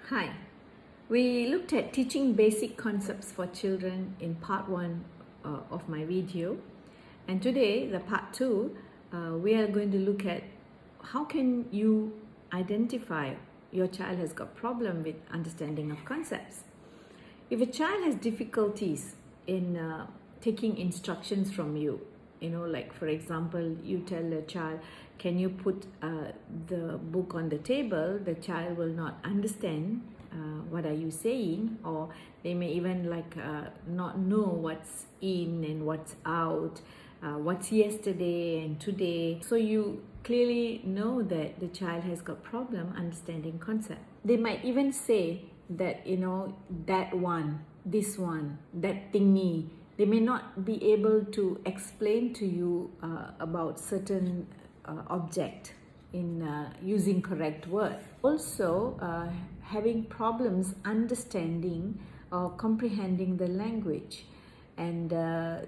Hi, we looked at teaching basic concepts for children in part 1 of my video, and today, the part 2, we are going to look at how can you identify your child has got problem with understanding of concepts. If a child has difficulties in taking instructions from you, like for example, you tell a child, can you put the book on the table? The child will not understand what are you saying, or they may even not know what's in and what's out, what's yesterday and today. So you clearly know that the child has got problem understanding concept. They might even say that that one, this one, that thingy. They may not be able to explain to you about certain object in using correct word. Also, having problems understanding or comprehending the language and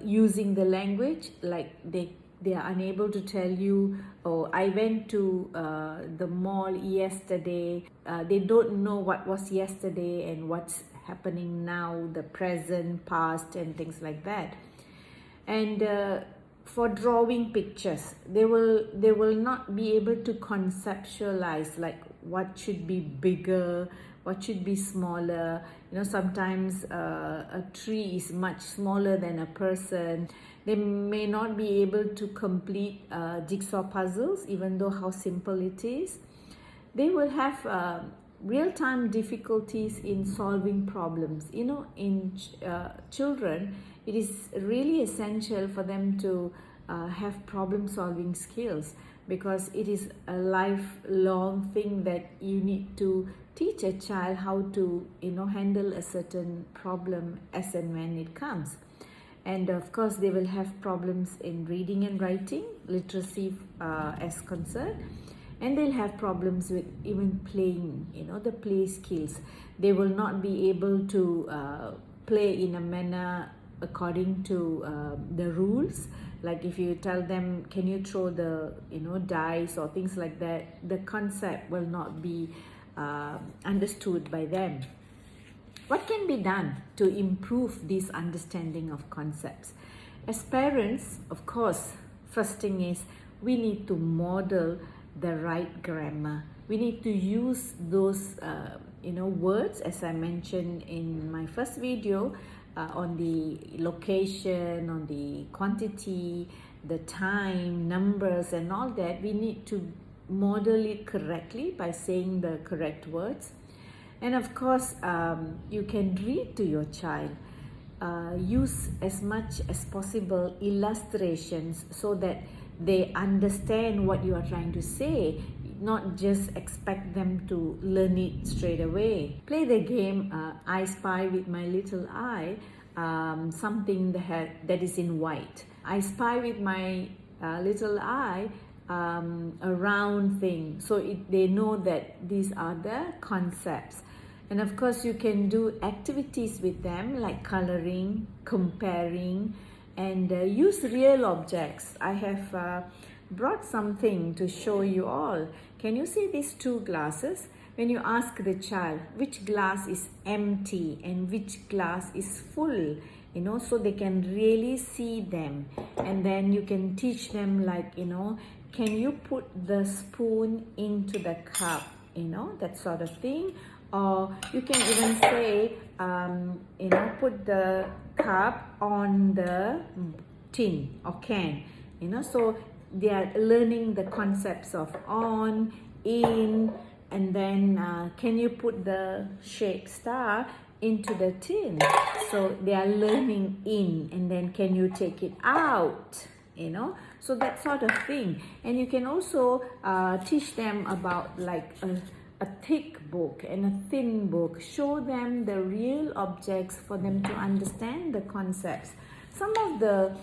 using the language, like they are unable to tell you, oh, I went to the mall yesterday. They don't know what was yesterday and what's happening now, the present, past, and things like that. And for drawing pictures, they will not be able to conceptualize like what should be bigger, what should be smaller. Sometimes a tree is much smaller than a person. They may not be able to complete jigsaw puzzles, even though how simple it is. They will have real-time difficulties in solving problems. In children, it is really essential for them to have problem-solving skills, because it is a lifelong thing that you need to teach a child how to handle a certain problem as and when it comes. And of course, they will have problems in reading and writing, literacy as concerned. And they'll have problems with even playing, the play skills. They will not be able to play in a manner according to the rules. Like if you tell them, can you throw the, dice or things like that, the concept will not be understood by them. What can be done to improve this understanding of concepts? As parents, of course, first thing is we need to model the right grammar. We need to use those words, as I mentioned in my first video, on the location, on the quantity, the time, numbers, and all that. We need to model it correctly by saying the correct words. And of course, you can read to your child. Use as much as possible illustrations so that they understand what you are trying to say, not just expect them to learn it straight away. Play the game I Spy with My Little Eye, something that is in white. I spy with my little eye a round thing, so they know that these are the concepts. And of course, you can do activities with them like coloring, comparing, and use real objects. I have brought something to show you all. Can you see these two glasses? When you ask the child which glass is empty and which glass is full, so they can really see them. And then you can teach them can you put the spoon into the cup, that sort of thing. Or you can even say, put the cup on the tin or can, so they are learning the concepts of on, in, and then can you put the shaped star into the tin? So they are learning in, and then can you take it out? So that sort of thing. And you can also teach them about a thick book and a thin book. Show them the real objects for them to understand the concepts. Some of the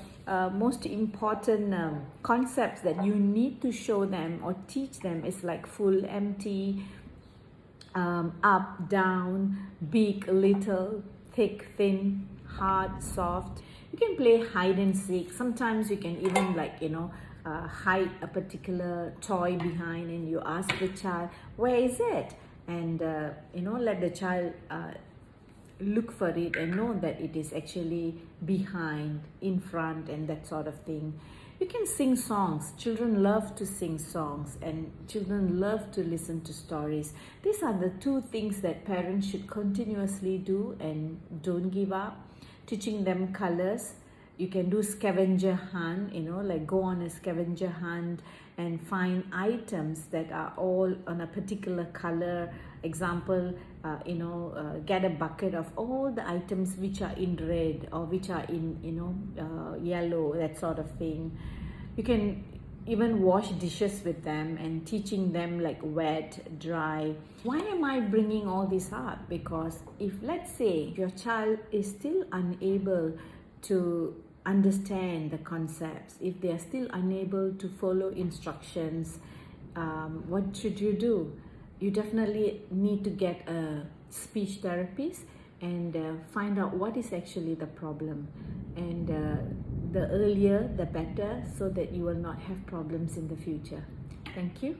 most important concepts that you need to show them or teach them is like full, empty, up, down, big, little, thick, thin, hard, soft. You can play hide and seek. Sometimes you can even hide a particular toy behind, and you ask the child, where is it? and let the child look for it and know that it is actually behind, in front, and that sort of thing. You can sing songs. Children love to sing songs, and children love to listen to stories. These are the two things that parents should continuously do and don't give up. Teaching them colors. You can do scavenger hunt, like go on a scavenger hunt and find items that are all on a particular color. Example, get a bucket of all the items which are in red or which are in yellow, that sort of thing. You can even wash dishes with them and teaching them like wet, dry. Why am I bringing all this up? Because if, let's say, your child is still unable to understand the concepts, if they are still unable to follow instructions, what should you do? You definitely need to get a speech therapist and find out what is actually the problem, and the earlier the better, so that you will not have problems in the future. Thank you.